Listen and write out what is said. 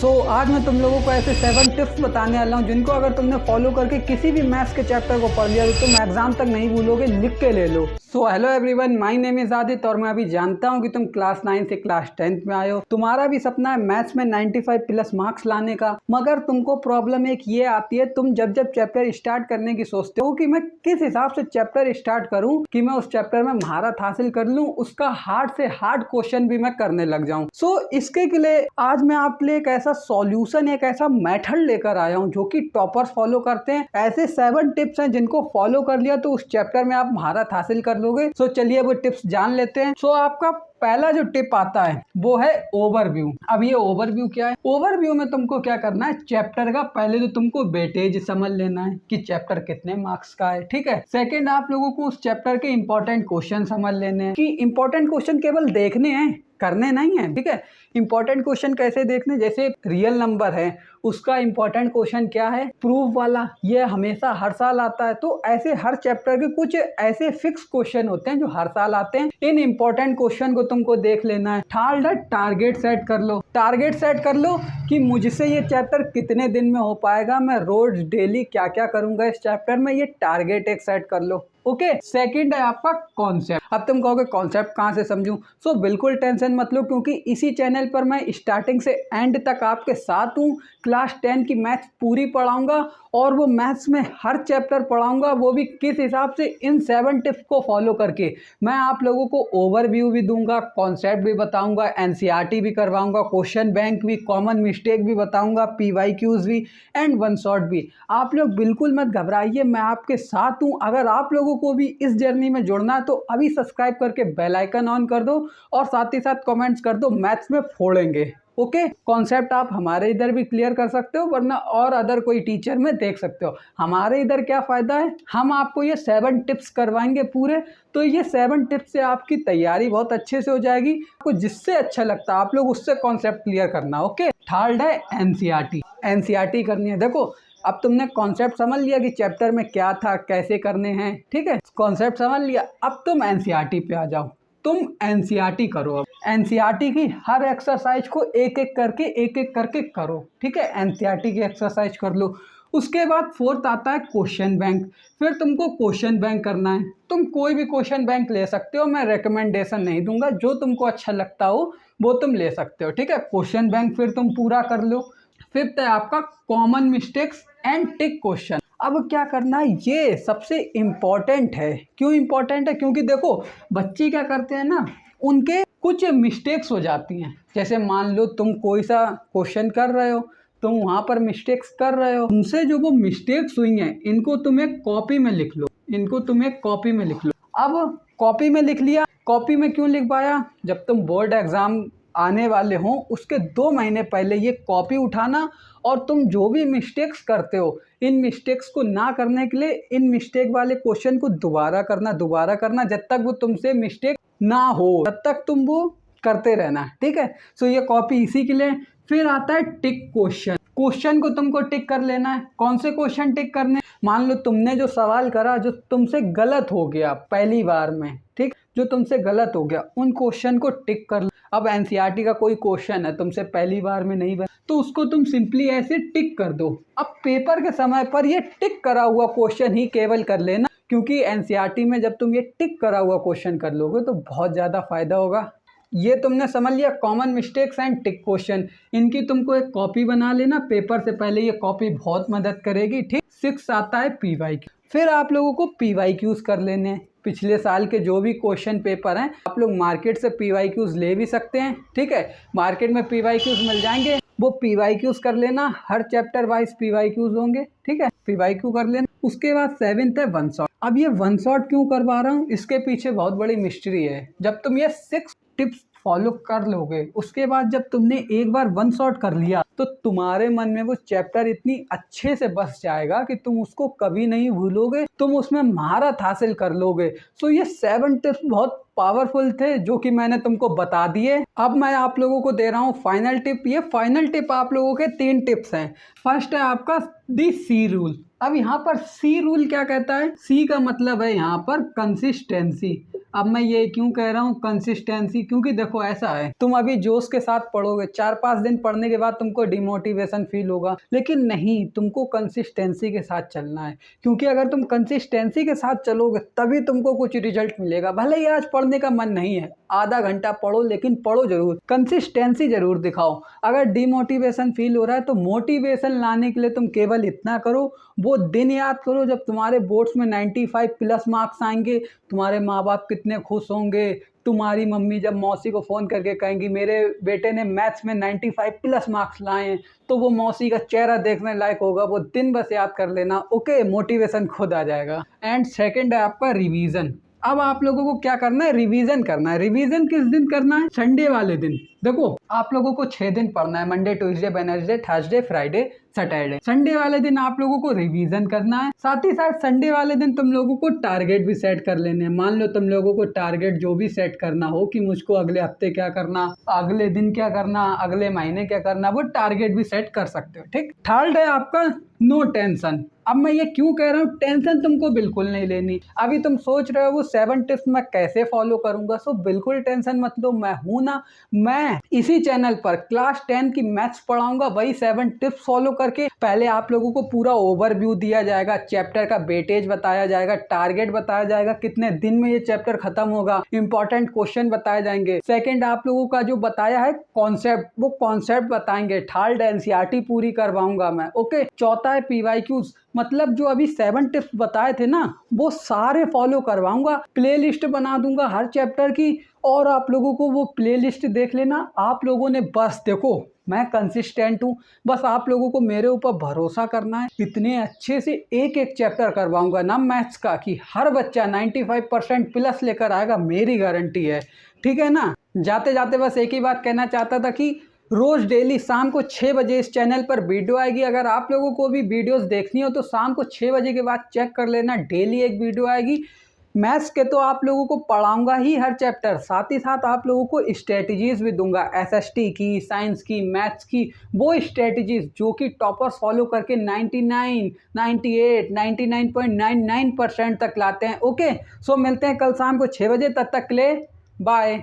आज मैं तुम लोगों को ऐसे 7 टिप्स बताने वाला हूँ जिनको अगर तुमने फॉलो करके किसी भी मैथ्स के चैप्टर को पढ़ लिया तो तुम एग्जाम तक नहीं भूलोगे, लिख के ले लो। Hello everyone, my name is Aditya और मैं अभी जानता हूँ कि तुम क्लास 9 से क्लास 10th में आए हो। तुम्हारा भी सपना है मैथ्स में 95 प्लस मार्क्स लाने का, मगर तुमको प्रॉब्लम एक ये आती है, तुम जब चैप्टर स्टार्ट करने की सोचते हो कि मैं किस हिसाब से चैप्टर स्टार्ट करूँ कि मैं उस चैप्टर में महारत हासिल कर लूँ, उसका हार्ड से हार्ड क्वेश्चन भी मैं करने लग जाऊँ। इसके लिए आज मैं आपके लिए एक ऐसा सॉल्यूशन, एक ऐसा मेथड लेकर आया हूँ जो कि टॉपर्स फॉलो करते हैं। ऐसे 7 टिप्स हैं जिनको फॉलो कर लिया तो उस चैप्टर में आप महारत हासिल कर लोगे। चलिए वो टिप्स जान लेते हैं। आपका पहला जो टिप आता है वो है ओवरव्यू। अब ये ओवरव्यू क्या है? ओवरव्यू में तुमको क्या करना है, चैप्टर का पहले तो तुमको वेटेज समझ लेना है कि चैप्टर कितने मार्क्स का है, ठीक है। सेकंड, आप लोगों को उस चैप्टर के इंपॉर्टेंट क्वेश्चन समझ लेने हैं कि इंपॉर्टेंट क्वेश्चन केवल देखने हैं, करने नहीं है, ठीक है। इंपॉर्टेंट क्वेश्चन कैसे देखने, जैसे रियल नंबर है उसका इंपॉर्टेंट क्वेश्चन क्या है, प्रूफ वाला, ये हमेशा हर साल आता है। तो ऐसे हर चैप्टर के कुछ ऐसे फिक्स क्वेश्चन होते हैं जो हर साल आते हैं। इन इंपॉर्टेंट क्वेश्चन को तुमको देख लेना है। थर्ड, टारगेट सेट कर लो। टारगेट सेट कर लो कि मुझसे ये चैप्टर कितने दिन में हो पाएगा, मैं रोज डेली क्या क्या करूंगा इस चैप्टर में, ये टारगेट एक सेट कर लो। ओके। सेकंड है आपका कॉन्सेप्ट। अब तुम कहोगे कॉन्सेप्ट कहाँ से समझूं? बिल्कुल टेंशन मत लो, क्योंकि इसी चैनल पर मैं स्टार्टिंग से एंड तक आपके साथ हूँ। क्लास 10 की मैथ्स पूरी पढ़ाऊंगा और वो मैथ्स में हर चैप्टर पढ़ाऊंगा, वो भी किस हिसाब से, इन 7 टिप्स को फॉलो करके। मैं आप लोगों को ओवरव्यू भी दूंगा, कॉन्सेप्ट भी बताऊंगा, एनसीईआरटी भी करवाऊंगा, क्वेश्चन बैंक भी, कॉमन मिस्टेक भी बताऊंगा, पीवाईक्यूज भी एंड वन शॉट भी। आप लोग बिल्कुल मत घबराइए, मैं आपके साथ हूँ। अगर आप लोगों को भी इस जर्नी में जुड़ना है तो अभी सब्सक्राइब करके बेल आइकन ऑन कर दो और साथ ही साथ कमेंट्स कर दो, मैथ्स में फोड़ेंगे। ओके। कॉन्सेप्ट आप हमारे इधर भी क्लियर कर सकते हो, वरना और अदर कोई टीचर में देख सकते हो। हमारे इधर क्या फ़ायदा है, हम आपको ये 7 टिप्स करवाएंगे पूरे, तो ये 7 टिप्स से आपकी तैयारी बहुत अच्छे से हो जाएगी। आपको जिससे अच्छा लगता है आप लोग उससे कॉन्सेप्ट क्लियर करना। ओके। थर्ड है एनसीईआरटी। एनसीईआरटी करनी है। देखो, अब तुमने कॉन्सेप्ट समझ लिया कि चैप्टर में क्या था, कैसे करने हैं, ठीक है। कॉन्सेप्ट समझ लिया, अब तुम एनसीईआरटी पे आ जाओ। तुम एनसीईआरटी करो। अब एनसीईआरटी की हर एक्सरसाइज को एक एक करके करो, ठीक है। एनसीईआरटी की एक्सरसाइज कर लो। उसके बाद फोर्थ आता है क्वेश्चन बैंक। फिर तुमको क्वेश्चन बैंक करना है। तुम कोई भी क्वेश्चन बैंक ले सकते हो, मैं रिकमेंडेशन नहीं दूंगा, जो तुमको अच्छा लगता हो वो तुम ले सकते हो, ठीक है। क्वेश्चन बैंक फिर तुम पूरा कर लो। फिफ्थ है आपका common mistakes and tick question. अब क्या करना है, ये सबसे इम्पॉर्टेंट है। क्यों इम्पॉर्टेंट है? क्योंकि देखो, बच्चे क्या करते हैं ना, उनके कुछ मिस्टेक्स हो जाती हैं। जैसे मान लो तुम कोई सा क्वेश्चन कर रहे हो, तुम वहाँ पर मिस्टेक्स कर रहे हो, उनसे जो वो मिस्टेक्स हुई हैं इनको तुम एक कॉपी में लिख लो। अब कॉपी में लिख लिया। कॉपी में क्यों लिख पाया? जब तुम बोर्ड एग्जाम आने वाले हों उसके 2 महीने पहले ये कॉपी उठाना और तुम जो भी मिस्टेक्स करते हो, इन मिस्टेक्स को ना करने के लिए इन मिस्टेक वाले क्वेश्चन को दोबारा करना जब तक वो तुमसे मिस्टेक ना हो, तब तक तुम वो करते रहना, ठीक है। ये कॉपी इसी के लिए। फिर आता है टिक क्वेश्चन। क्वेश्चन को तुमको टिक कर लेना है। कौन से क्वेश्चन टिक करने? मान लो तुमने जो सवाल करा जो तुमसे गलत हो गया पहली बार में, ठीक, जो तुमसे गलत हो गया, उन क्वेश्चन को टिक कर लो। अब एनसीईआरटी का कोई क्वेश्चन है तुमसे पहली बार में नहीं बना, तो उसको तुम सिंपली ऐसे टिक कर दो। अब पेपर के समय पर ये टिक करा हुआ क्वेश्चन ही केवल कर लेना, क्योंकि एनसीईआरटी में जब तुम ये टिक करा हुआ क्वेश्चन कर लोगे तो बहुत ज़्यादा फायदा होगा। ये तुमने समझ लिया common mistakes and tick question. इनकी तुमको एक कॉपी बना लेना, पेपर से पहले ये कॉपी बहुत मदद करेगी, ठीक। 6 आता है पीवाईक्यू। फिर आप लोगों को पीवाईक्यूज कर लेने हैं। पिछले साल के जो भी क्वेश्चन पेपर हैं, आप लोग मार्केट से पीवाईक्यूज ले भी सकते हैं, ठीक है। मार्केट में पीवाईक्यूज मिल जाएंगे, वो पीवाईक्यूज कर लेना। हर चैप्टर वाइज पीवाईक्यूज होंगे, ठीक है। पीवाईक्यू कर लेना। उसके बाद 7th है वन शॉट। अब ये वन शॉट क्यों करवा रहा हूँ, इसके पीछे बहुत बड़ी मिस्ट्री है। जब तुम ये 6 टिप्स फॉलो कर लोगे, उसके बाद जब तुमने एक बार वन शॉट कर लिया तो तुम्हारे मन में वो चैप्टर इतनी अच्छे से बस जाएगा कि तुम उसको कभी नहीं भूलोगे, तुम उसमें महारत हासिल कर लोगे। ये 7 टिप्स बहुत पावरफुल थे जो कि मैंने तुमको बता दिए। अब मैं आप लोगों को दे रहा हूँ फाइनल टिप। ये फाइनल टिप आप लोगों के 3 टिप्स हैं। फर्स्ट है आपका दी सी रूल। अब यहाँ पर सी रूल क्या कहता है? सी का मतलब है यहाँ पर कंसिस्टेंसी। अब मैं ये क्यों कह रहा हूँ कंसिस्टेंसी, क्योंकि देखो ऐसा है, तुम अभी जोश के साथ पढ़ोगे, 4-5 दिन पढ़ने के बाद तुमको डिमोटिवेशन फील होगा, लेकिन नहीं, तुमको कंसिस्टेंसी के साथ चलना है। क्योंकि अगर तुम कंसिस्टेंसी के साथ चलोगे तभी तुमको कुछ रिजल्ट मिलेगा। भले ही आज पढ़ने का मन नहीं है, आधा घंटा पढ़ो, लेकिन पढ़ो जरूर, कंसिस्टेंसी जरूर दिखाओ। अगर डिमोटिवेशन फील हो रहा है तो मोटिवेशन लाने के लिए तुम केवल इतना करो, वो दिन याद करो जब तुम्हारे बोर्ड्स में 95+ मार्क्स आएंगे, तुम्हारे माँ बाप कितने खुश होंगे, तुम्हारी मम्मी जब मौसी को फ़ोन करके कहेंगी मेरे बेटे ने मैथ्स में 95+ मार्क्स लाए हैं, तो वो मौसी का चेहरा देखने लायक होगा। वो दिन बस याद कर लेना, ओके, मोटिवेशन खुद आ जाएगा। एंड सेकंड है आपका रिवीजन। अब आप लोगों को क्या करना है, रिवीजन करना है। रिवीजन किस दिन करना है, संडे वाले दिन। देखो आप लोगों को 6 दिन पढ़ना है, Monday Tuesday Wednesday Thursday Friday Saturday. Sunday वाले दिन आप लोगों को रिवीजन करना है। साथ ही साथ संडे वाले दिन तुम लोगों को टारगेट भी सेट कर लेने हैं। मान लो तुम लोगों को टारगेट जो भी सेट करना हो कि मुझको अगले हफ्ते क्या करना, अगले दिन क्या करना, अगले महीने क्या करना, वो टारगेट भी सेट कर सकते हो। ठीक। थर्ड है आपका नो टेंशन। अब मैं ये क्यों कह रहा हूँ, टेंशन तुमको बिल्कुल नहीं लेनी। अभी तुम सोच रहे हो वो 7 टिप्स मैं कैसे फॉलो करूंगा, सो बिल्कुल टेंशन मत लो, मैं हूं ना। मैं इसी चैनल पर क्लास 10 की मैथ्स पढ़ाऊंगा, वही 7 टिप्स फॉलो करके। पहले आप लोगों को पूरा ओवरव्यू दिया जाएगा, चैप्टर का वेटेज बताया जाएगा, टारगेट बताया जाएगा, कितने दिन में ये चैप्टर खत्म होगा, इंपॉर्टेंट क्वेश्चन बताए जाएंगे। सेकंड, आप लोगों का जो बताया है कॉन्सेप्ट, वो कॉन्सेप्ट बताएंगे। थर्ड, एनसीईआरटी पूरी करवाऊंगा मैं, ओके। चौथा है पीवाईक्यूज, मतलब जो अभी 7 टिप्स बताए थे ना, वो सारे फॉलो करवाऊंगा। प्लेलिस्ट बना दूंगा हर चैप्टर की, और आप लोगों को वो प्लेलिस्ट देख लेना। आप लोगों ने बस देखो, मैं कंसिस्टेंट हूँ, बस आप लोगों को मेरे ऊपर भरोसा करना है। इतने अच्छे से एक एक चैप्टर करवाऊंगा ना मैथ्स का कि हर बच्चा 95% प्लस लेकर आएगा, मेरी गारंटी है। ठीक है ना। जाते जाते बस एक ही बात कहना चाहता था कि रोज़ डेली शाम को 6 बजे इस चैनल पर वीडियो आएगी। अगर आप लोगों को भी वीडियोस देखनी हो तो शाम को 6 बजे के बाद चेक कर लेना, डेली एक वीडियो आएगी। मैथ्स के तो आप लोगों को पढ़ाऊंगा ही हर चैप्टर, साथ ही साथ आप लोगों को स्ट्रेटजीज भी दूंगा, एसएसटी की, साइंस की, मैथ्स की, वो स्ट्रेटजीज जो कि टॉपर्स फॉलो करके 99, 98, 99.99% तक लाते हैं। ओके, सो मिलते हैं कल शाम को 6 बजे, तब तक के लिए बाय।